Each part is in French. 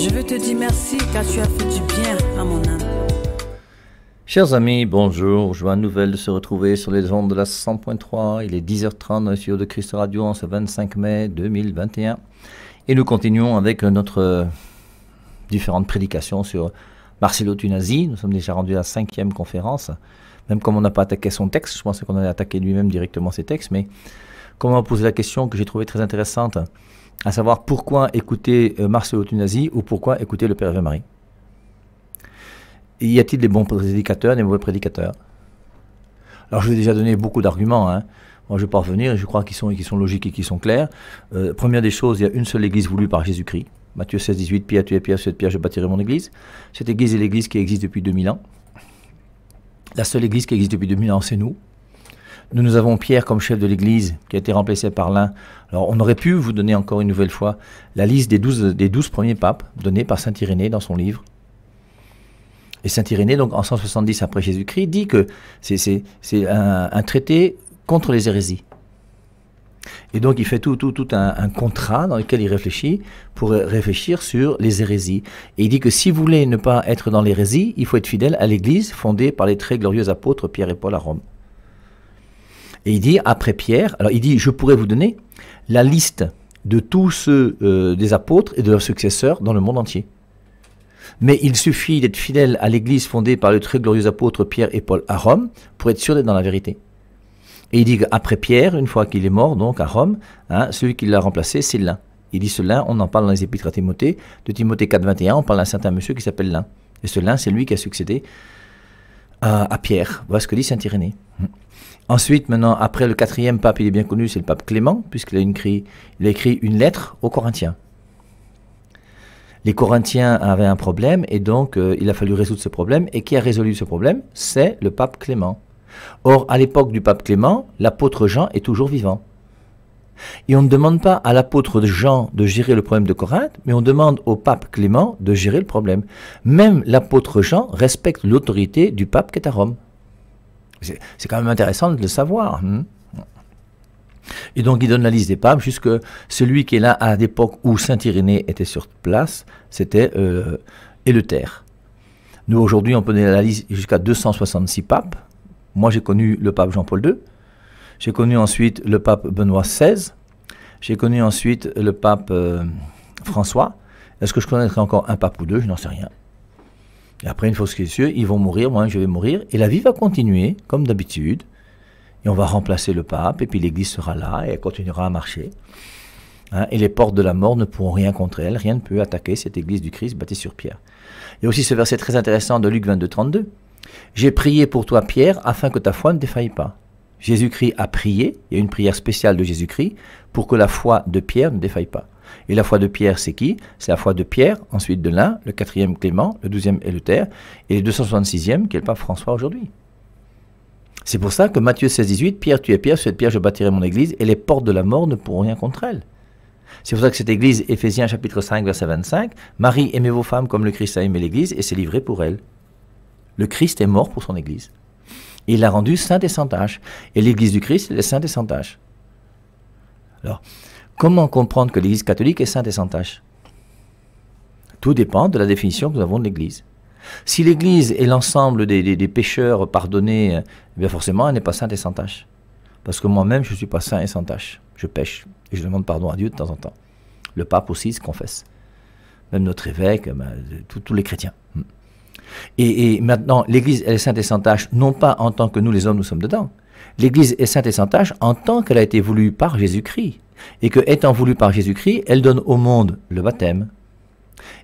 Je veux te dire merci car tu as fait du bien à mon âme. Chers amis, bonjour. Joie nouvelle de se retrouver sur les ondes de la 100.3. Il est 10h30 dans le studio de Christ Radio en ce 25 mai 2021. Et nous continuons avec notre différentes prédications sur Marcello Tunasi. Nous sommes déjà rendus à la 5e conférence. Même comme on n'a pas attaqué son texte, je pensais qu'on allait attaquer lui-même directement ses textes, mais comme on m'a posé la question que j'ai trouvée très intéressante, à savoir pourquoi écouter Marcello Tunasi ou pourquoi écouter le Père Ave Marie. Y a-t-il des bons prédicateurs, des mauvais prédicateurs? Alors je vais déjà donner beaucoup d'arguments. Moi je ne vais pas revenir, je crois qu'ils sont logiques et qu'ils sont clairs. Première des choses, il y a une seule église voulue par Jésus-Christ. Matthieu 16, 18, Pierre, tu es Pierre, sur cette pierre je bâtirai mon église. Cette église est l'église qui existe depuis 2000 ans. La seule église qui existe depuis 2000 ans, c'est nous. Nous avons Pierre comme chef de l'église qui a été remplacé par l'un. Alors on aurait pu vous donner encore une nouvelle fois la liste des 12 premiers papes donnés par saint Irénée dans son livre. Et saint Irénée, donc en 170 après Jésus-Christ, dit que c'est un traité contre les hérésies. Et donc il fait tout un contrat dans lequel il réfléchit pour réfléchir sur les hérésies. Et il dit que si vous voulez ne pas être dans l'hérésie, il faut être fidèle à l'église fondée par les très glorieux apôtres Pierre et Paul à Rome. Et il dit, après Pierre, alors il dit, je pourrais vous donner la liste de tous ceux des apôtres et de leurs successeurs dans le monde entier. Mais il suffit d'être fidèle à l'église fondée par les très glorieux apôtres Pierre et Paul à Rome pour être sûr d'être dans la vérité. Et il dit qu'après Pierre, une fois qu'il est mort, donc à Rome, celui qui l'a remplacé, c'est l'un. Il dit cela, on en parle dans les épîtres à Timothée. De Timothée 4, 21, on parle d'un certain monsieur qui s'appelle l'un. Et ce l'un, c'est lui qui a succédé à Pierre. Voilà ce que dit saint Irénée. Ensuite, maintenant, après le 4e pape, il est bien connu, c'est le pape Clément, puisqu'il a écrit une lettre aux Corinthiens. Les Corinthiens avaient un problème, et donc il a fallu résoudre ce problème. Et qui a résolu ce problème? C'est le pape Clément. Or, à l'époque du pape Clément, l'apôtre Jean est toujours vivant. Et on ne demande pas à l'apôtre Jean de gérer le problème de Corinthe, mais on demande au pape Clément de gérer le problème. Même l'apôtre Jean respecte l'autorité du pape qui est à Rome. C'est quand même intéressant de le savoir. Et donc il donne la liste des papes, jusque celui qui est là à l'époque où saint Irénée était sur place, c'était Éleuthère. Nous aujourd'hui on peut donner la liste jusqu'à 266 papes. Moi j'ai connu le pape Jean-Paul II, j'ai connu ensuite le pape Benoît XVI, j'ai connu ensuite le pape François. Est-ce que je connaîtrai encore un pape ou deux? Je n'en sais rien. Et après, une fois ce qui est sûr, ils vont mourir, moi je vais mourir, et la vie va continuer, comme d'habitude, et on va remplacer le pape, et puis l'église sera là, et elle continuera à marcher. Et les portes de la mort ne pourront rien contre elle, rien ne peut attaquer cette église du Christ bâtie sur Pierre. Il y a aussi ce verset très intéressant de Luc 22, 32. « J'ai prié pour toi, Pierre, afin que ta foi ne défaille pas. » Jésus-Christ a prié, il y a une prière spéciale de Jésus-Christ, pour que la foi de Pierre ne défaille pas. Et la foi de Pierre, c'est qui? C'est la foi de Pierre, ensuite de l'un, le 4e Clément, le 12e Éleuthère, et le 266e, qui est le pape François aujourd'hui. C'est pour ça que Matthieu 16, 18, Pierre, tu es Pierre, sur cette pierre je bâtirai mon église, et les portes de la mort ne pourront rien contre elle. C'est pour ça que cette église, Éphésiens chapitre 5, verset 25, Marie, aimez vos femmes comme le Christ a aimé l'église, et s'est livré pour elle. Le Christ est mort pour son église. Et il l'a rendu sainte et sans tache. Et l'église du Christ, elle est sainte et sans tache. Alors, comment comprendre que l'église catholique est sainte et sans tache? Tout dépend de la définition que nous avons de l'église. Si l'église est l'ensemble des pécheurs pardonnés, eh bien forcément, elle n'est pas sainte et sans tache. Parce que moi-même, je ne suis pas saint et sans tache. Je pêche. Et je demande pardon à Dieu de temps en temps. Le pape aussi se confesse. Même notre évêque, tous les chrétiens. Et maintenant, l'Église elle est sainte et sans tache, non pas en tant que nous les hommes nous sommes dedans. L'Église est sainte et sans tache en tant qu'elle a été voulue par Jésus-Christ. Et que, étant voulue par Jésus-Christ, elle donne au monde le baptême.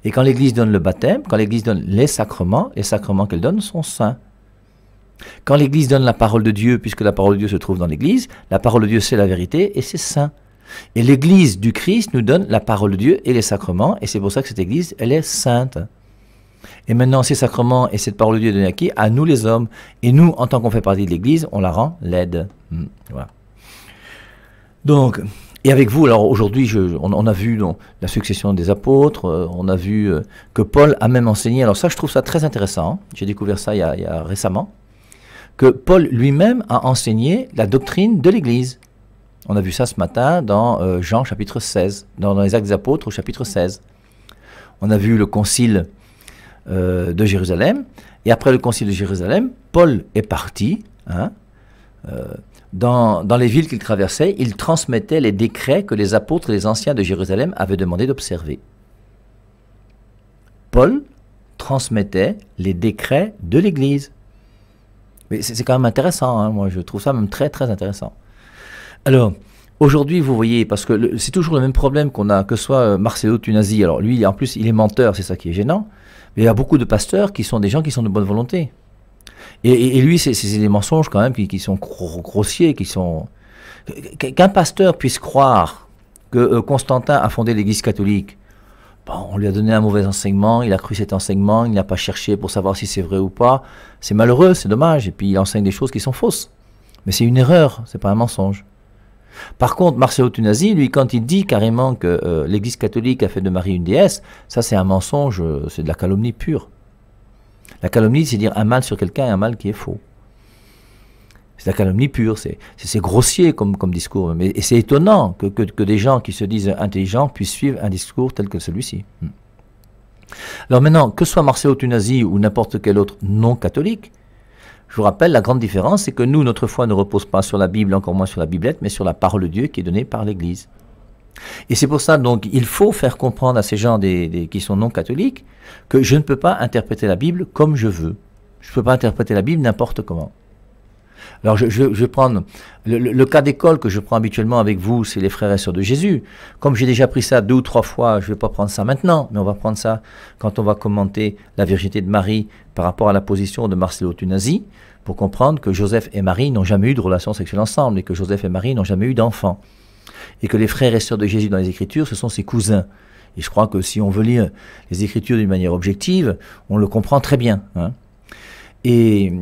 Et quand l'Église donne le baptême, quand l'Église donne les sacrements qu'elle donne sont saints. Quand l'Église donne la parole de Dieu, puisque la parole de Dieu se trouve dans l'Église, la parole de Dieu c'est la vérité et c'est saint. Et l'Église du Christ nous donne la parole de Dieu et les sacrements, et c'est pour ça que cette Église, elle est sainte. Et maintenant, ces sacrements et cette parole de Dieu est donnée à qui? À nous les hommes. Et nous, en tant qu'on fait partie de l'Église, on la rend laide. Voilà. Donc, et avec vous, alors aujourd'hui, on a vu donc, la succession des apôtres, on a vu que Paul a même enseigné, alors ça, je trouve ça très intéressant, j'ai découvert ça il y a récemment, que Paul lui-même a enseigné la doctrine de l'Église. On a vu ça ce matin dans Jean chapitre 16, dans les Actes des Apôtres au chapitre 16. On a vu le concile de Jérusalem. Et après le concile de Jérusalem, Paul est parti. Hein, dans les villes qu'il traversait, il transmettait les décrets que les apôtres et les anciens de Jérusalem avaient demandé d'observer. Paul transmettait les décrets de l'Église. Mais c'est quand même intéressant, hein, moi je trouve ça même très très intéressant. Alors, aujourd'hui vous voyez, parce que c'est toujours le même problème qu'on a, que ce soit Marcello Tunasi, alors lui en plus il est menteur, c'est ça qui est gênant, mais il y a beaucoup de pasteurs qui sont des gens qui sont de bonne volonté. Et lui, c'est des mensonges quand même qui sont grossiers, qui sont... Qu'un pasteur puisse croire que Constantin a fondé l'Église catholique, bon, on lui a donné un mauvais enseignement, il a cru cet enseignement, il n'a pas cherché pour savoir si c'est vrai ou pas, c'est malheureux, c'est dommage, et puis il enseigne des choses qui sont fausses. Mais c'est une erreur, c'est pas un mensonge. Par contre, Marcello Tunasi, lui, quand il dit carrément que l'Église catholique a fait de Marie une déesse, ça c'est un mensonge, c'est de la calomnie pure. La calomnie, c'est dire un mal sur quelqu'un et un mal qui est faux. C'est la calomnie pure, c'est grossier comme discours. Et c'est étonnant que des gens qui se disent intelligents puissent suivre un discours tel que celui-ci. Alors maintenant, que soit Marcello Tunasi ou n'importe quel autre non-catholique, je vous rappelle, la grande différence, c'est que nous, notre foi ne repose pas sur la Bible, encore moins sur la Biblette, mais sur la parole de Dieu qui est donnée par l'Église. Et c'est pour ça, donc, il faut faire comprendre à ces gens qui sont non-catholiques que je ne peux pas interpréter la Bible comme je veux. Je ne peux pas interpréter la Bible n'importe comment. Alors, je vais prendre le cas d'école que je prends habituellement avec vous, c'est les frères et sœurs de Jésus. Comme j'ai déjà pris ça 2 ou 3 fois, je ne vais pas prendre ça maintenant, mais on va prendre ça quand on va commenter la virginité de Marie par rapport à la position de Marcello Tunasi, pour comprendre que Joseph et Marie n'ont jamais eu de relation sexuelle ensemble, et que Joseph et Marie n'ont jamais eu d'enfants. Et que les frères et sœurs de Jésus dans les Écritures, ce sont ses cousins. Et je crois que si on veut lire les Écritures d'une manière objective, on le comprend très bien. Hein. Et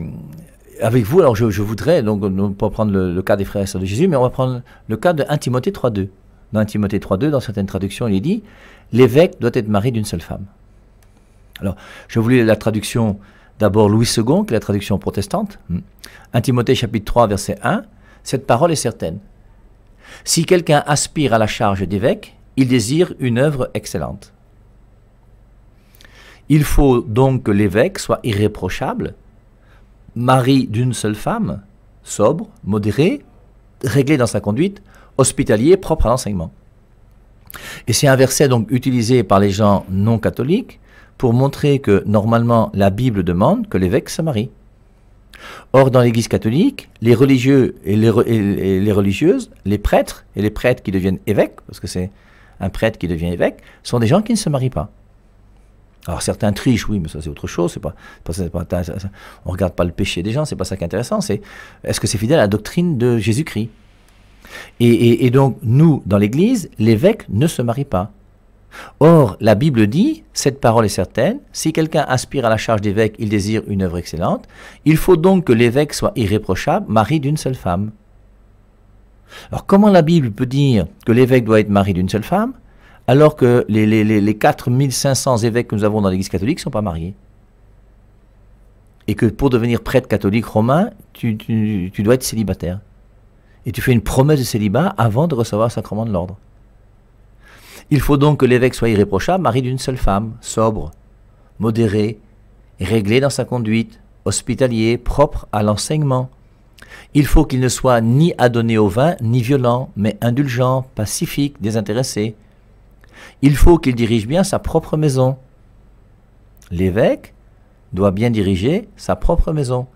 avec vous, alors je voudrais, donc ne pas prendre le cas des frères et sœurs de Jésus, mais on va prendre le cas de 1 Timothée 3.2. Dans 1 Timothée 3.2, dans certaines traductions, il est dit « L'évêque doit être marié d'une seule femme ». Alors, je voulais la traduction d'abord Louis II, qui est la traduction protestante. 1 Timothée chapitre 3, verset 1, « Cette parole est certaine. Si quelqu'un aspire à la charge d'évêque, il désire une œuvre excellente. Il faut donc que l'évêque soit irréprochable, mari d'une seule femme, sobre, modéré, réglé dans sa conduite, hospitalier, propre à l'enseignement. » Et c'est un verset donc utilisé par les gens non catholiques pour montrer que normalement la Bible demande que l'évêque se marie. Or, dans l'Église catholique, les religieux et les religieuses, les prêtres et les prêtres qui deviennent évêques, parce que c'est un prêtre qui devient évêque, sont des gens qui ne se marient pas. Alors certains trichent, oui, mais ça c'est autre chose. On ne regarde pas le péché des gens, c'est pas ça qui est intéressant. C'est est-ce que c'est fidèle à la doctrine de Jésus-Christ. Et donc nous, dans l'Église, l'évêque ne se marie pas. Or, la Bible dit, cette parole est certaine, si quelqu'un aspire à la charge d'évêque, il désire une œuvre excellente, il faut donc que l'évêque soit irréprochable, mari d'une seule femme. Alors, comment la Bible peut dire que l'évêque doit être mari d'une seule femme, alors que les 4500 évêques que nous avons dans l'Église catholique ne sont pas mariés? Et que pour devenir prêtre catholique romain, tu dois être célibataire. Et tu fais une promesse de célibat avant de recevoir le sacrement de l'ordre. Il faut donc que l'évêque soit irréprochable, mari d'une seule femme, sobre, modéré, réglé dans sa conduite, hospitalier, propre à l'enseignement. Il faut qu'il ne soit ni adonné au vin, ni violent, mais indulgent, pacifique, désintéressé. Il faut qu'il dirige bien sa propre maison. L'évêque doit bien diriger sa propre maison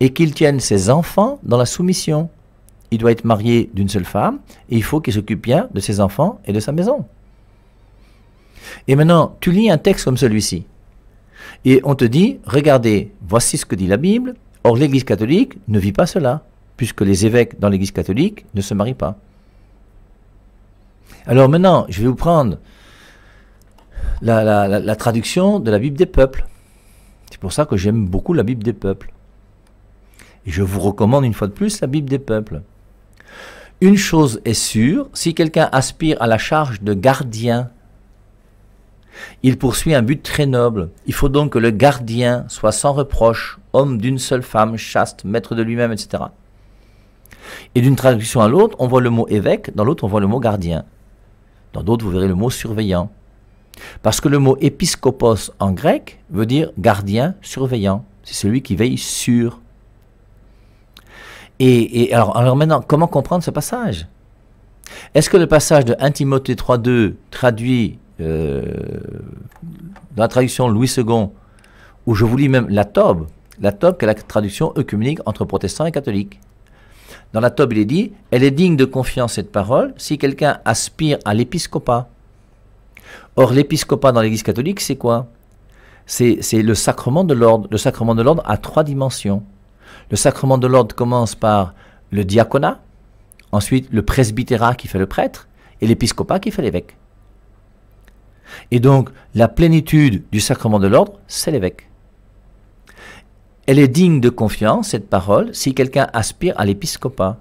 et qu'il tienne ses enfants dans la soumission. Il doit être marié d'une seule femme et il faut qu'il s'occupe bien de ses enfants et de sa maison. Et maintenant, tu lis un texte comme celui-ci, et on te dit, regardez, voici ce que dit la Bible, or l'Église catholique ne vit pas cela, puisque les évêques dans l'Église catholique ne se marient pas. Alors maintenant, je vais vous prendre la traduction de la Bible des peuples. C'est pour ça que j'aime beaucoup la Bible des peuples. Et je vous recommande une fois de plus la Bible des peuples. Une chose est sûre, si quelqu'un aspire à la charge de gardien, il poursuit un but très noble. Il faut donc que le gardien soit sans reproche, homme d'une seule femme, chaste, maître de lui-même, etc. Et d'une traduction à l'autre, on voit le mot évêque, dans l'autre on voit le mot gardien. Dans d'autres, vous verrez le mot surveillant. Parce que le mot épiscopos en grec veut dire gardien, surveillant. C'est celui qui veille sur. Alors maintenant, comment comprendre ce passage? Est-ce que le passage de 1 Timothée 3,2 traduit dans la traduction Louis II, où je vous lis même la Tobe qui est la traduction œcuménique entre protestants et catholiques. Dans la Tobe, il est dit, elle est digne de confiance cette parole si quelqu'un aspire à l'épiscopat. Or, l'épiscopat dans l'Église catholique, c'est quoi? C'est le sacrement de l'ordre. Le sacrement de l'ordre a 3 dimensions. Le sacrement de l'ordre commence par le diaconat, ensuite le presbytérat qui fait le prêtre, et l'épiscopat qui fait l'évêque. Et donc, la plénitude du sacrement de l'ordre, c'est l'évêque. Elle est digne de confiance, cette parole, si quelqu'un aspire à l'épiscopat.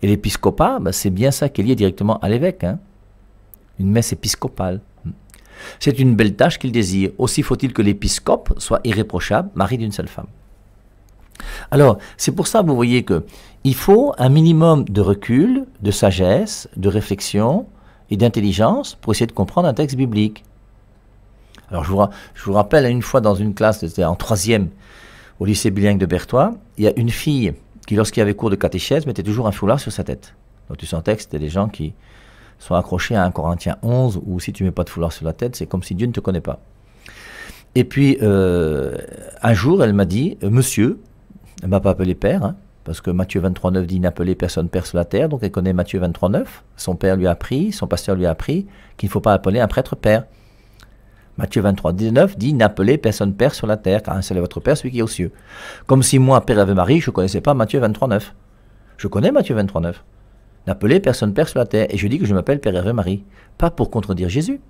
Et l'épiscopat, c'est bien ça qui est lié directement à l'évêque, hein. Une messe épiscopale. C'est une belle tâche qu'il désire. Aussi faut-il que l'épiscope soit irréprochable, mari d'une seule femme. Alors, c'est pour ça, vous voyez qu'il faut un minimum de recul, de sagesse, de réflexion et d'intelligence pour essayer de comprendre un texte biblique. Alors, je vous rappelle, une fois dans une classe, c'était en 3e, au lycée bilingue de Berthois, il y a une fille qui, lorsqu'il y avait cours de catéchèse, mettait toujours un foulard sur sa tête. Donc, tu sentais que c'était des gens qui sont accrochés à 1 Corinthiens 11, où si tu ne mets pas de foulard sur la tête, c'est comme si Dieu ne te connaît pas. Et puis, un jour, elle m'a dit, monsieur, elle ne m'a pas appelé père, hein, parce que Matthieu 23,9 dit n'appelez personne père sur la terre, donc elle connaît Matthieu 23,9. Son père lui a appris, son pasteur lui a appris qu'il ne faut pas appeler un prêtre père. Matthieu 23,19 dit n'appelez personne père sur la terre, car un seul est votre père, celui qui est aux cieux. Comme si moi, Père Ave Marie, je ne connaissais pas Matthieu 23,9. Je connais Matthieu 23,9. N'appelez personne père sur la terre. Et je dis que je m'appelle Père Ave Marie. Pas pour contredire Jésus,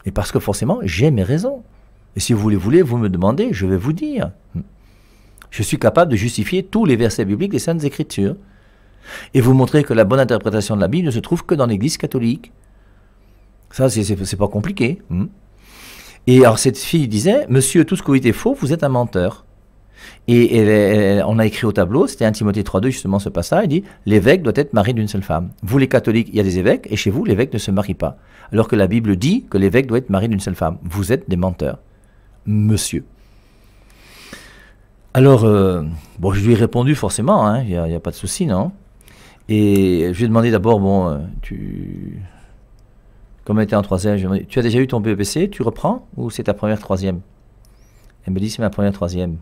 mais parce que forcément, j'ai mes raisons. Et si vous les voulez, vous me demandez, je vais vous dire. Je suis capable de justifier tous les versets bibliques des Saintes Écritures. Et vous montrer que la bonne interprétation de la Bible ne se trouve que dans l'Église catholique. Ça, c'est pas compliqué. Et alors cette fille disait, monsieur, tout ce que vous dites est faux, vous êtes un menteur. Et on a écrit au tableau, c'était 1 Timothée 3,2 justement ce passage, il dit, l'évêque doit être marié d'une seule femme. Vous les catholiques, il y a des évêques, et chez vous, l'évêque ne se marie pas. Alors que la Bible dit que l'évêque doit être marié d'une seule femme. Vous êtes des menteurs, monsieur. Alors, bon, je lui ai répondu forcément, hein, il n'y a pas de souci, non? Et je lui ai demandé d'abord, bon, comme elle était en 3e, tu as déjà eu ton BEPC, tu reprends, ou c'est ta première 3e? Elle me dit, c'est ma première 3e.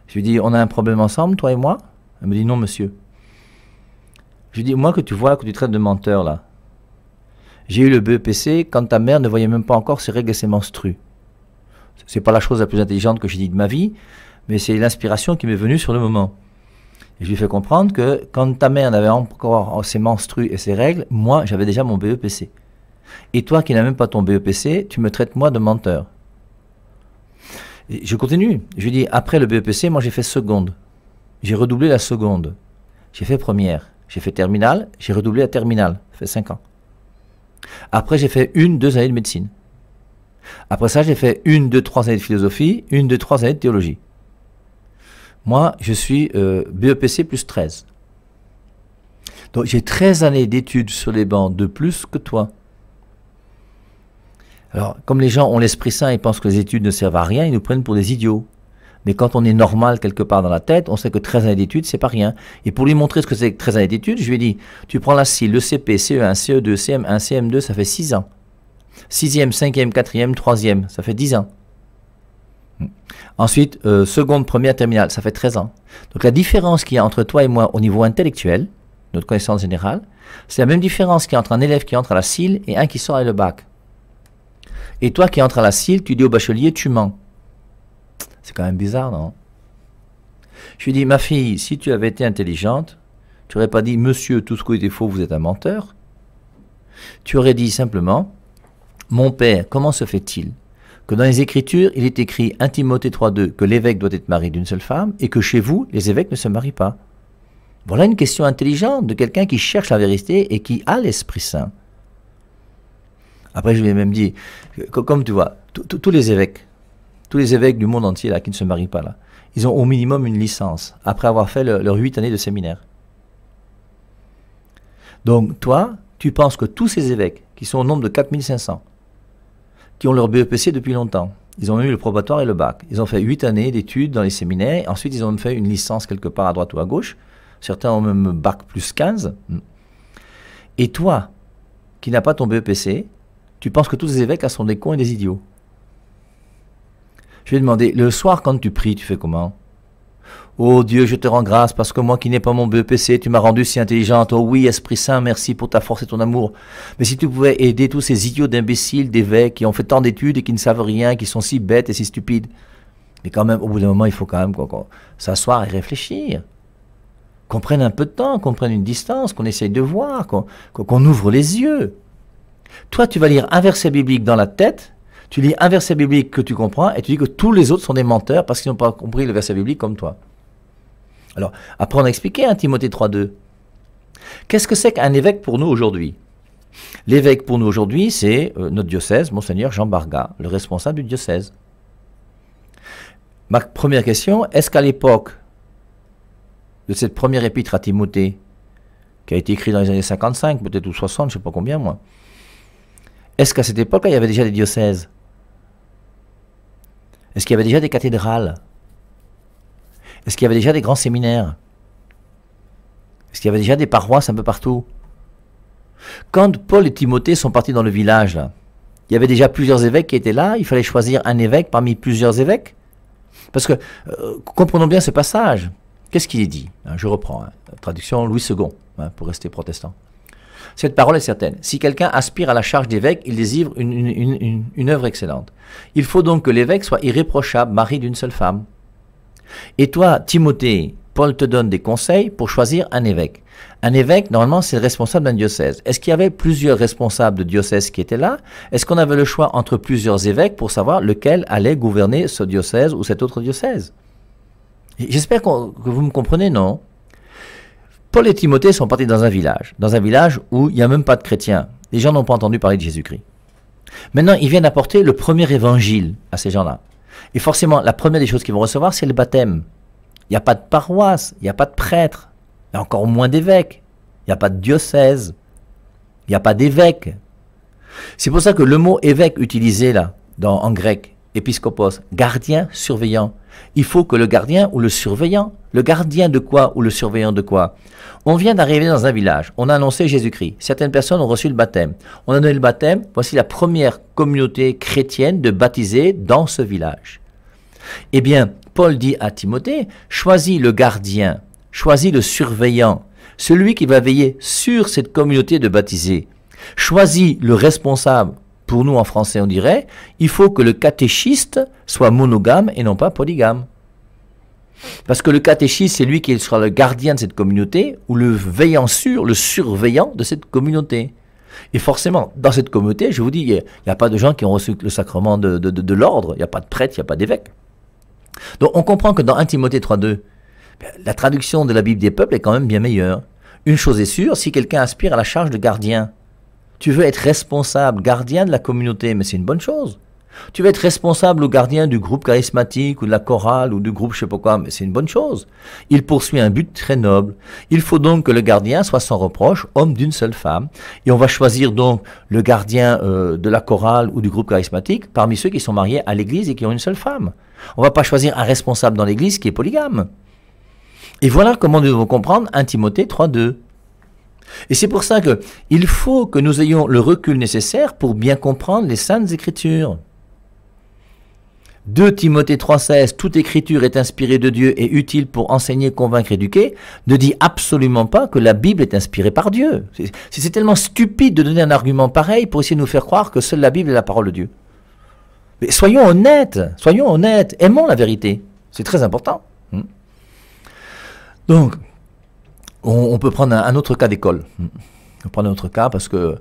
Je lui dis, on a un problème ensemble, toi et moi? Elle me dit, non, monsieur. Je lui dis, moi que tu vois, que tu traites de menteur, là. J'ai eu le BEPC quand ta mère ne voyait même pas encore ses règles et ses menstrues. C'est pas la chose la plus intelligente que j'ai dit de ma vie, mais c'est l'inspiration qui m'est venue sur le moment. Et je lui fais comprendre que quand ta mère n'avait encore ses menstrues et ses règles, moi, j'avais déjà mon BEPC. Et toi qui n'as même pas ton BEPC, tu me traites moi de menteur. Et je continue. Je lui dis, après le BEPC, moi j'ai fait seconde. J'ai redoublé la seconde. J'ai fait première. J'ai fait terminale. J'ai redoublé la terminale. Ça fait 5 ans. Après, j'ai fait 1-2 années de médecine. Après ça, j'ai fait 1, 2, 3 années de philosophie, 1, 2, 3 années de théologie. Moi, je suis BEPC plus 13. Donc, j'ai 13 années d'études sur les bancs de plus que toi. Alors, comme les gens ont l'Esprit Saint et pensent que les études ne servent à rien, ils nous prennent pour des idiots. Mais quand on est normal quelque part dans la tête, on sait que 13 années d'études, c'est pas rien. Et pour lui montrer ce que c'est que 13 années d'études, je lui ai dit, tu prends la CIL, le CP, CE1, CE2, CM1, CM2, ça fait 6 ans. 6e, 5e, 4e, 3e, ça fait 10 ans. Ensuite, seconde, première, terminale, ça fait 13 ans. Donc la différence qu'il y a entre toi et moi au niveau intellectuel, notre connaissance générale, c'est la même différence qu'il y a entre un élève qui entre à la CIL et un qui sort avec le bac. Et toi qui entres à la CIL, tu dis au bachelier, tu mens. C'est quand même bizarre, non? Je lui dis, ma fille, si tu avais été intelligente, tu n'aurais pas dit, monsieur, tout ce qui était faux, vous êtes un menteur. Tu aurais dit simplement, mon père, comment se fait-il que dans les Écritures, il est écrit 1 Timothée 3,2 que l'évêque doit être marié d'une seule femme et que chez vous, les évêques ne se marient pas? Voilà une question intelligente de quelqu'un qui cherche la vérité et qui a l'Esprit Saint. Après, je lui ai même dit, comme tu vois, tous les évêques du monde entier là, qui ne se marient pas, là, ils ont au minimum une licence, après avoir fait leurs 8 années de séminaire. Donc toi, tu penses que tous ces évêques, qui sont au nombre de 4500, qui ont leur BEPC depuis longtemps. Ils ont même eu le probatoire et le bac. Ils ont fait 8 années d'études dans les séminaires. Ensuite, ils ont même fait une licence quelque part à droite ou à gauche. Certains ont même bac plus 15. Et toi, qui n'as pas ton BEPC, tu penses que tous les évêques sont des cons et des idiots. Je vais demander, le soir quand tu pries, tu fais comment? Oh Dieu, je te rends grâce parce que moi qui n'ai pas mon BEPC, tu m'as rendu si intelligente. Oh oui, Esprit Saint, merci pour ta force et ton amour. Mais si tu pouvais aider tous ces idiots d'imbéciles, d'évêques qui ont fait tant d'études et qui ne savent rien, qui sont si bêtes et si stupides. Mais quand même, au bout d'un moment, il faut quand même s'asseoir et réfléchir. Qu'on prenne un peu de temps, qu'on prenne une distance, qu'on essaye de voir, qu'on ouvre les yeux. Toi, tu vas lire un verset biblique dans la tête, tu lis un verset biblique que tu comprends et tu dis que tous les autres sont des menteurs parce qu'ils n'ont pas compris le verset biblique comme toi. Alors, après on a expliqué, Timothée 3.2. Qu'est-ce que c'est qu'un évêque pour nous aujourd'hui? L'évêque pour nous aujourd'hui, c'est notre diocèse, Monseigneur Jean Barga, le responsable du diocèse. Ma première question, est-ce qu'à l'époque de cette première épître à Timothée, qui a été écrite dans les années 55, peut-être ou 60, je ne sais pas combien moi, est-ce qu'à cette époque-là, il y avait déjà des diocèses? Est-ce qu'il y avait déjà des cathédrales? Est-ce qu'il y avait déjà des grands séminaires? Est-ce qu'il y avait déjà des paroisses un peu partout? Quand Paul et Timothée sont partis dans le village, là, il y avait déjà plusieurs évêques qui étaient là, il fallait choisir un évêque parmi plusieurs évêques. Parce que, comprenons bien ce passage. Qu'est-ce qu'il est dit? Je reprends, la traduction Louis II, pour rester protestant. Cette parole est certaine. Si quelqu'un aspire à la charge d'évêque, il désire une œuvre excellente. Il faut donc que l'évêque soit irréprochable, mari d'une seule femme. Et toi, Timothée, Paul te donne des conseils pour choisir un évêque. Un évêque, normalement, c'est le responsable d'un diocèse. Est-ce qu'il y avait plusieurs responsables de diocèse qui étaient là? Est-ce qu'on avait le choix entre plusieurs évêques pour savoir lequel allait gouverner ce diocèse ou cet autre diocèse? J'espère que vous me comprenez, non? Paul et Timothée sont partis dans un village où il n'y a même pas de chrétiens. Les gens n'ont pas entendu parler de Jésus-Christ. Maintenant, ils viennent apporter le premier évangile à ces gens-là. Et forcément, la première des choses qu'ils vont recevoir, c'est le baptême. Il n'y a pas de paroisse, il n'y a pas de prêtre, il y a encore moins d'évêques, il n'y a pas de diocèse, il n'y a pas d'évêque. C'est pour ça que le mot évêque utilisé là, en grec, épiscopos, gardien, surveillant, il faut que le gardien ou le surveillant, le gardien de quoi ou le surveillant de quoi? On vient d'arriver dans un village, on a annoncé Jésus-Christ, certaines personnes ont reçu le baptême, on a donné le baptême, voici la première communauté chrétienne de baptisés dans ce village. Eh bien, Paul dit à Timothée, choisis le gardien, choisis le surveillant, celui qui va veiller sur cette communauté de baptisés. Choisis le responsable, pour nous en français on dirait, il faut que le catéchiste soit monogame et non pas polygame. Parce que le catéchiste, c'est lui qui sera le gardien de cette communauté, ou le veillant sur, le surveillant de cette communauté. Et forcément, dans cette communauté, je vous dis, il n'y a pas de gens qui ont reçu le sacrement de l'ordre, il n'y a pas de prêtre, il n'y a pas d'évêque. Donc on comprend que dans 1 Timothée 3.2, la traduction de la Bible des peuples est quand même bien meilleure. Une chose est sûre, si quelqu'un aspire à la charge de gardien, tu veux être responsable, gardien de la communauté, mais c'est une bonne chose. Tu veux être responsable ou gardien du groupe charismatique ou de la chorale ou du groupe je sais pas quoi, mais c'est une bonne chose. Il poursuit un but très noble. Il faut donc que le gardien soit sans reproche, homme d'une seule femme. Et on va choisir donc le gardien de la chorale ou du groupe charismatique parmi ceux qui sont mariés à l'église et qui ont une seule femme. On ne va pas choisir un responsable dans l'église qui est polygame. Et voilà comment nous devons comprendre 1 Timothée 3.2. Et c'est pour ça qu'il faut que nous ayons le recul nécessaire pour bien comprendre les Saintes Écritures. 2 Timothée 3.16, toute écriture est inspirée de Dieu et utile pour enseigner, convaincre, éduquer, ne dit absolument pas que la Bible est inspirée par Dieu. C'est tellement stupide de donner un argument pareil pour essayer de nous faire croire que seule la Bible est la parole de Dieu. Mais soyons honnêtes, aimons la vérité. C'est très important. Donc, on peut prendre un autre cas d'école. On peut prendre un autre cas parce que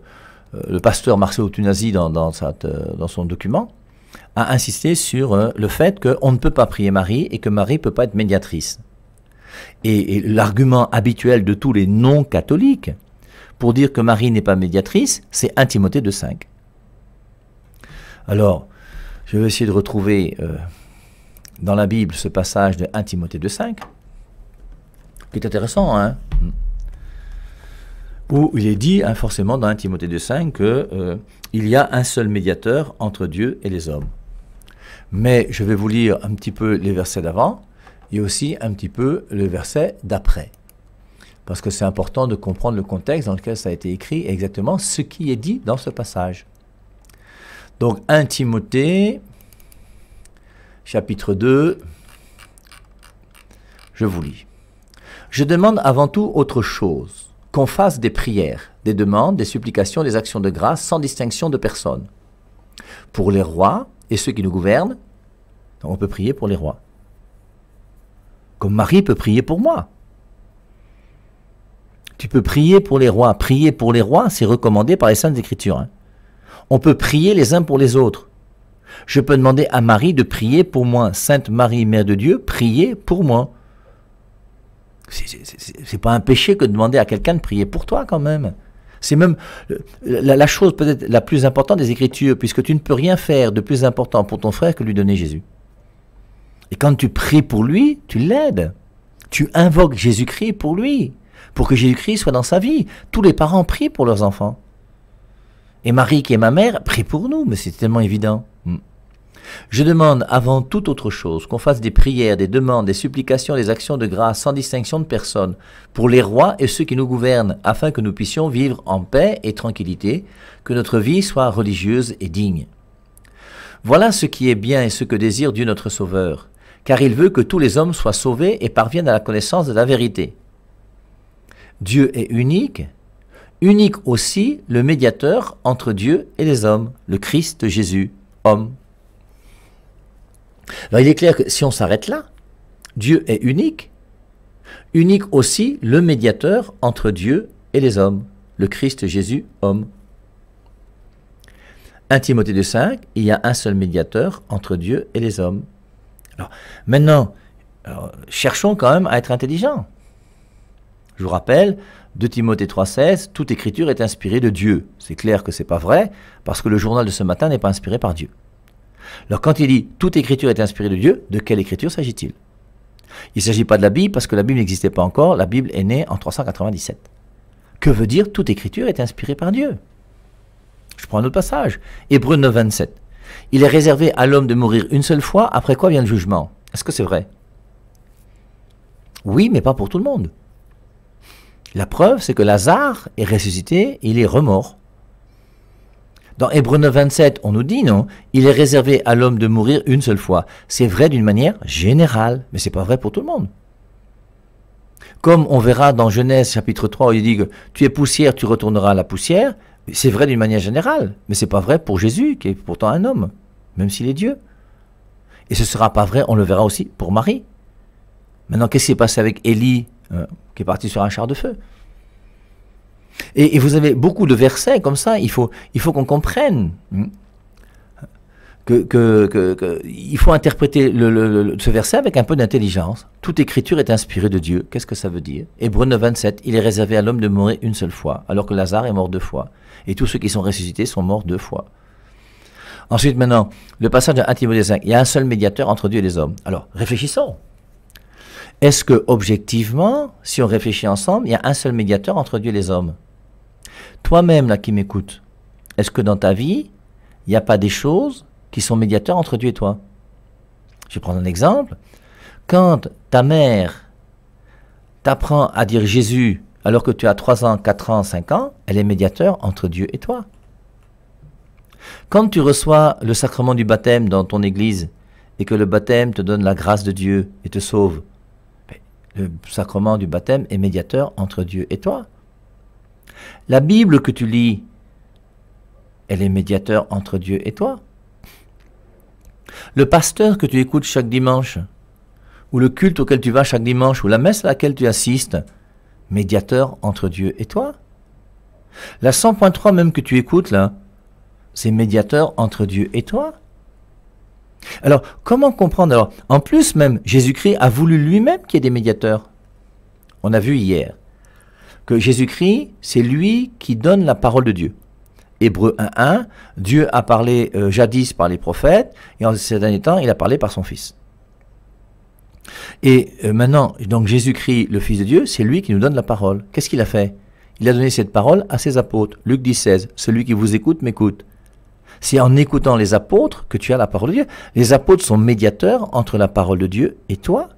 le pasteur Marcelo Tunasi, dans son document, a insisté sur le fait qu'on ne peut pas prier Marie et que Marie ne peut pas être médiatrice. Et l'argument habituel de tous les non-catholiques pour dire que Marie n'est pas médiatrice, c'est 1 Timothée 2.5. Alors, je vais essayer de retrouver dans la Bible ce passage de 1 Timothée 2.5, qui est intéressant, hein. où il est dit, hein, forcément, dans 1 Timothée 2,5, qu'il y a un seul médiateur entre Dieu et les hommes. Mais je vais vous lire un petit peu les versets d'avant et aussi un petit peu le verset d'après. Parce que c'est important de comprendre le contexte dans lequel ça a été écrit et exactement ce qui est dit dans ce passage. Donc 1 Timothée, chapitre 2, je vous lis. Je demande avant tout autre chose, qu'on fasse des prières, des demandes, des supplications, des actions de grâce, sans distinction de personne. Pour les rois et ceux qui nous gouvernent, on peut prier pour les rois. Comme Marie peut prier pour moi. Tu peux prier pour les rois. Prier pour les rois, c'est recommandé par les Saintes Écritures. Hein. On peut prier les uns pour les autres. Je peux demander à Marie de prier pour moi. Sainte Marie, Mère de Dieu, priez pour moi. C'est pas un péché que de demander à quelqu'un de prier pour toi quand même. C'est même la chose peut-être la plus importante des Écritures, puisque tu ne peux rien faire de plus important pour ton frère que lui donner Jésus. Et quand tu pries pour lui, tu l'aides. Tu invoques Jésus-Christ pour lui, pour que Jésus-Christ soit dans sa vie. Tous les parents prient pour leurs enfants. Et Marie, qui est ma mère, prie pour nous, mais c'est tellement évident. Je demande avant toute autre chose qu'on fasse des prières, des demandes, des supplications, des actions de grâce sans distinction de personne pour les rois et ceux qui nous gouvernent, afin que nous puissions vivre en paix et tranquillité, que notre vie soit religieuse et digne. Voilà ce qui est bien et ce que désire Dieu notre Sauveur, car il veut que tous les hommes soient sauvés et parviennent à la connaissance de la vérité. Dieu est unique, unique aussi le médiateur entre Dieu et les hommes, le Christ Jésus, homme. Alors il est clair que si on s'arrête là, Dieu est unique, unique aussi le médiateur entre Dieu et les hommes, le Christ Jésus, homme. 1 Timothée 2,5, il y a un seul médiateur entre Dieu et les hommes. Alors, maintenant, cherchons quand même à être intelligents. Je vous rappelle, 2 Timothée 3,16, toute écriture est inspirée de Dieu. C'est clair que ce n'est pas vrai, parce que le journal de ce matin n'est pas inspiré par Dieu. Alors quand il dit « toute écriture est inspirée de Dieu », de quelle écriture s'agit-il? Il ne s'agit pas de la Bible, parce que la Bible n'existait pas encore, la Bible est née en 397. Que veut dire « toute écriture est inspirée par Dieu » ? Je prends un autre passage, Hébreux 9, 27. Il est réservé à l'homme de mourir une seule fois, après quoi vient le jugement. Est-ce que c'est vrai? Oui, mais pas pour tout le monde. La preuve, c'est que Lazare est ressuscité, il est remort. Dans Hébreux 9, 27, on nous dit, non, il est réservé à l'homme de mourir une seule fois. C'est vrai d'une manière générale, mais ce n'est pas vrai pour tout le monde. Comme on verra dans Genèse chapitre 3, où il dit que tu es poussière, tu retourneras à la poussière, c'est vrai d'une manière générale, mais ce n'est pas vrai pour Jésus, qui est pourtant un homme, même s'il est Dieu. Et ce ne sera pas vrai, on le verra aussi, pour Marie. Maintenant, qu'est-ce qui s'est passé avec Élie, qui est parti sur un char de feu? Et vous avez beaucoup de versets comme ça, il faut qu'on comprenne il faut interpréter ce verset avec un peu d'intelligence. Toute écriture est inspirée de Dieu. Qu'est-ce que ça veut dire? Hébreux 9, 27, il est réservé à l'homme de mourir une seule fois, alors que Lazare est mort 2 fois. Et tous ceux qui sont ressuscités sont morts 2 fois. Ensuite, maintenant, le passage de 1 Timothée 5, il y a un seul médiateur entre Dieu et les hommes. Alors, réfléchissons. Est-ce que, objectivement, si on réfléchit ensemble, il y a un seul médiateur entre Dieu et les hommes? Toi-même, là, qui m'écoutes, est-ce que dans ta vie, il n'y a pas des choses qui sont médiateurs entre Dieu et toi? Je vais prendre un exemple. Quand ta mère t'apprend à dire Jésus alors que tu as 3 ans, 4 ans, 5 ans, elle est médiateur entre Dieu et toi. Quand tu reçois le sacrement du baptême dans ton église et que le baptême te donne la grâce de Dieu et te sauve, le sacrement du baptême est médiateur entre Dieu et toi. La Bible que tu lis, elle est médiateur entre Dieu et toi. Le pasteur que tu écoutes chaque dimanche, ou le culte auquel tu vas chaque dimanche, ou la messe à laquelle tu assistes, médiateur entre Dieu et toi. La 100.3 même que tu écoutes là, c'est médiateur entre Dieu et toi. Alors, comment comprendre? Alors, en plus même, Jésus-Christ a voulu lui-même qu'il y ait des médiateurs. On a vu hier que Jésus-Christ, c'est lui qui donne la parole de Dieu. Hébreux 1.1, Dieu a parlé jadis par les prophètes, et en ces derniers temps, il a parlé par son Fils. Et maintenant, donc Jésus-Christ, le Fils de Dieu, c'est lui qui nous donne la parole. Qu'est-ce qu'il a fait? Il a donné cette parole à ses apôtres. Luc 10,16. Celui qui vous écoute m'écoute. C'est en écoutant les apôtres que tu as la parole de Dieu. Les apôtres sont médiateurs entre la parole de Dieu et toi.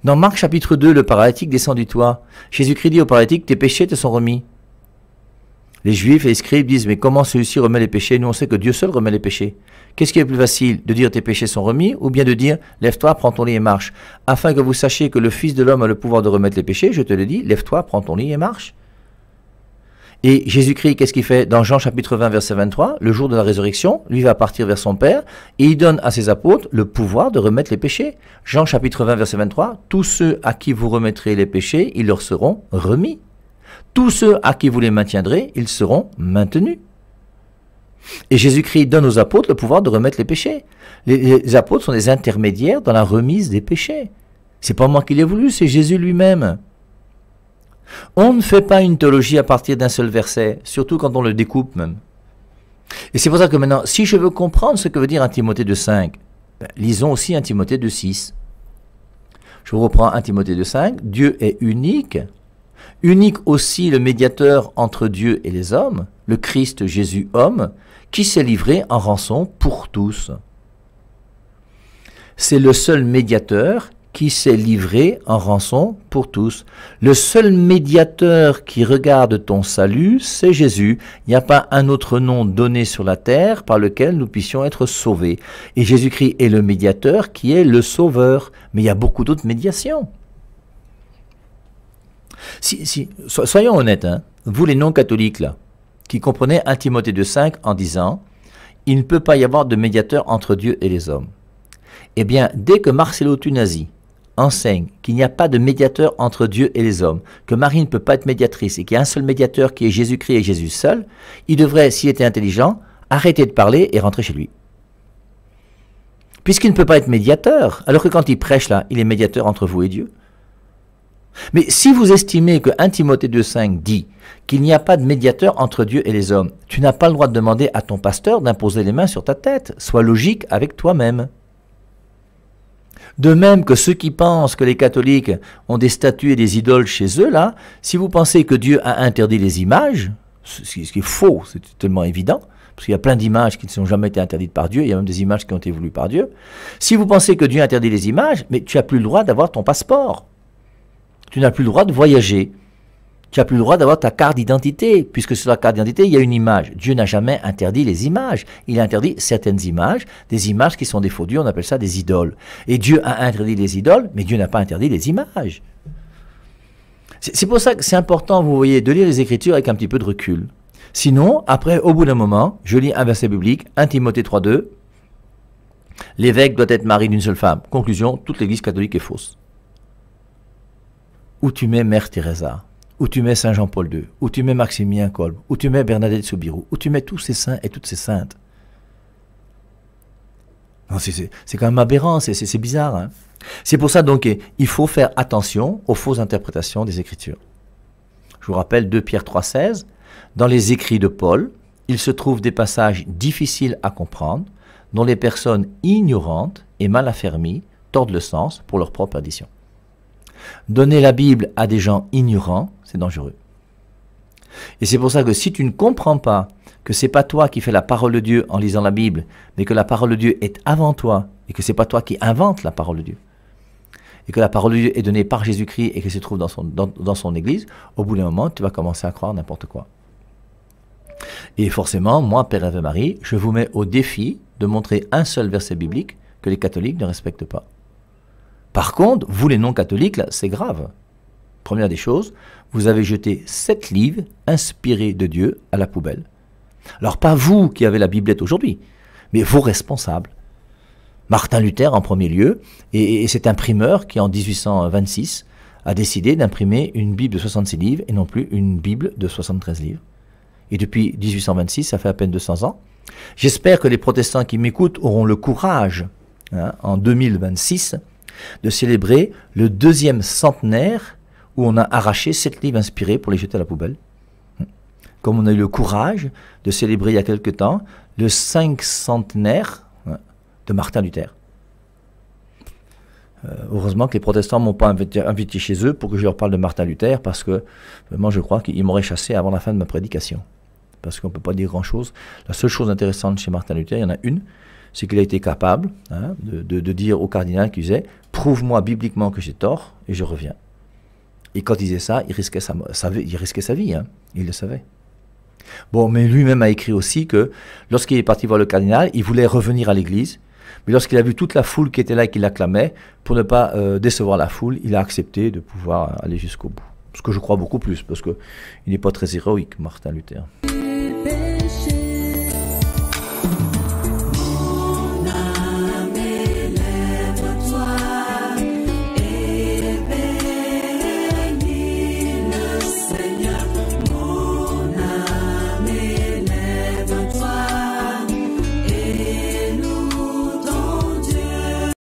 Dans Marc chapitre 2, le paralytique descend du toit. Jésus-Christ dit au paralytique, tes péchés te sont remis. Les Juifs et les scribes disent, mais comment celui-ci remet les péchés? Nous on sait que Dieu seul remet les péchés. Qu'est-ce qui est plus facile, de dire tes péchés sont remis, ou bien de dire, lève-toi, prends ton lit et marche? Afin que vous sachiez que le Fils de l'homme a le pouvoir de remettre les péchés, je te le dis, lève-toi, prends ton lit et marche. Et Jésus-Christ, qu'est-ce qu'il fait? Dans Jean chapitre 20, verset 23, le jour de la résurrection, lui va partir vers son Père, et il donne à ses apôtres le pouvoir de remettre les péchés. Jean chapitre 20, verset 23, tous ceux à qui vous remettrez les péchés, ils leur seront remis. Tous ceux à qui vous les maintiendrez, ils seront maintenus. Et Jésus-Christ donne aux apôtres le pouvoir de remettre les péchés. Les apôtres sont des intermédiaires dans la remise des péchés. C'est pas moi qui l'ai voulu, c'est Jésus lui-même. On ne fait pas une théologie à partir d'un seul verset, surtout quand on le découpe même. Et c'est pour ça que maintenant, si je veux comprendre ce que veut dire 1 Timothée 2,5, lisons aussi 1 Timothée 2,6. Je reprends 1 Timothée 2,5. Dieu est unique. Unique aussi le médiateur entre Dieu et les hommes, le Christ Jésus homme, qui s'est livré en rançon pour tous. C'est le seul médiateur qui s'est livré en rançon pour tous. Le seul médiateur qui regarde ton salut, c'est Jésus. Il n'y a pas un autre nom donné sur la terre par lequel nous puissions être sauvés. Et Jésus-Christ est le médiateur qui est le sauveur. Mais il y a beaucoup d'autres médiations. Soyons honnêtes, hein, vous les non-catholiques là, qui comprenez 1 Timothée 2,5 en disant « Il ne peut pas y avoir de médiateur entre Dieu et les hommes ». Eh bien, dès que Marcello Tunasi enseigne qu'il n'y a pas de médiateur entre Dieu et les hommes, que Marie ne peut pas être médiatrice et qu'il y a un seul médiateur qui est Jésus-Christ et Jésus seul, il devrait, s'il était intelligent, arrêter de parler et rentrer chez lui. Puisqu'il ne peut pas être médiateur, alors que quand il prêche là, il est médiateur entre vous et Dieu. Mais si vous estimez que 1 Timothée 2,5 dit qu'il n'y a pas de médiateur entre Dieu et les hommes, tu n'as pas le droit de demander à ton pasteur d'imposer les mains sur ta tête. Sois logique avec toi-même. De même que ceux qui pensent que les catholiques ont des statues et des idoles chez eux, là, si vous pensez que Dieu a interdit les images, ce qui est faux, c'est tellement évident, parce qu'il y a plein d'images qui ne sont jamais été interdites par Dieu, il y a même des images qui ont été voulues par Dieu. Si vous pensez que Dieu interdit les images, mais tu n'as plus le droit d'avoir ton passeport. Tu n'as plus le droit de voyager. Tu n'as plus le droit d'avoir ta carte d'identité, puisque sur la carte d'identité, il y a une image. Dieu n'a jamais interdit les images. Il a interdit certaines images, des images qui sont des faux dieux, on appelle ça des idoles. Et Dieu a interdit les idoles, mais Dieu n'a pas interdit les images. C'est pour ça que c'est important, vous voyez, de lire les Écritures avec un petit peu de recul. Sinon, après, au bout d'un moment, je lis un verset biblique, 1 Timothée 3,2, l'évêque doit être marié d'une seule femme. Conclusion, toute l'Église catholique est fausse. Où tu mets Mère Teresa, où tu mets Saint Jean-Paul II, où tu mets Maximilien Kolbe, où tu mets Bernadette Soubirous, où tu mets tous ces saints et toutes ces saintes. C'est quand même aberrant, c'est bizarre. Hein. C'est pour ça donc il faut faire attention aux fausses interprétations des Écritures. Je vous rappelle 2 Pierre 3,16, dans les écrits de Paul, il se trouve des passages difficiles à comprendre, dont les personnes ignorantes et mal affermies tordent le sens pour leur propre perdition. Donner la Bible à des gens ignorants, c'est dangereux. Et c'est pour ça que si tu ne comprends pas que c'est pas toi qui fais la parole de Dieu en lisant la Bible, mais que la parole de Dieu est avant toi, et que c'est pas toi qui inventes la parole de Dieu, et que la parole de Dieu est donnée par Jésus-Christ et qu'elle se trouve dans son Église, au bout d'un moment, tu vas commencer à croire n'importe quoi. Et forcément, moi, Père Ave Marie, je vous mets au défi de montrer un seul verset biblique que les catholiques ne respectent pas. Par contre, vous les non-catholiques, là, c'est grave. Première des choses, vous avez jeté 7 livres inspirés de Dieu à la poubelle. Alors pas vous qui avez la Biblette aujourd'hui, mais vos responsables. Martin Luther en premier lieu, et cet imprimeur qui en 1826 a décidé d'imprimer une Bible de 66 livres et non plus une Bible de 73 livres. Et depuis 1826, ça fait à peine 200 ans. J'espère que les protestants qui m'écoutent auront le courage, hein, en 2026, de célébrer le 2e centenaire où on a arraché 7 livres inspirés pour les jeter à la poubelle. Comme on a eu le courage de célébrer il y a quelque temps le 5 centenaire de Martin Luther. Heureusement que les protestants ne m'ont pas invité chez eux pour que je leur parle de Martin Luther, parce que vraiment je crois qu'ils m'auraient chassé avant la fin de ma prédication. Parce qu'on ne peut pas dire grand-chose. La seule chose intéressante chez Martin Luther, il y en a une, c'est qu'il a été capable de dire au cardinal qui disait « Prouve-moi bibliquement que j'ai tort et je reviens ». Et quand il disait ça, il risquait sa vie, hein. Il le savait. Bon, mais lui-même a écrit aussi que lorsqu'il est parti voir le cardinal, il voulait revenir à l'église. Mais lorsqu'il a vu toute la foule qui était là et qui l'acclamait, pour ne pas décevoir la foule, il a accepté de pouvoir aller jusqu'au bout. Ce que je crois beaucoup plus, parce qu'il n'est pas très héroïque, Martin Luther.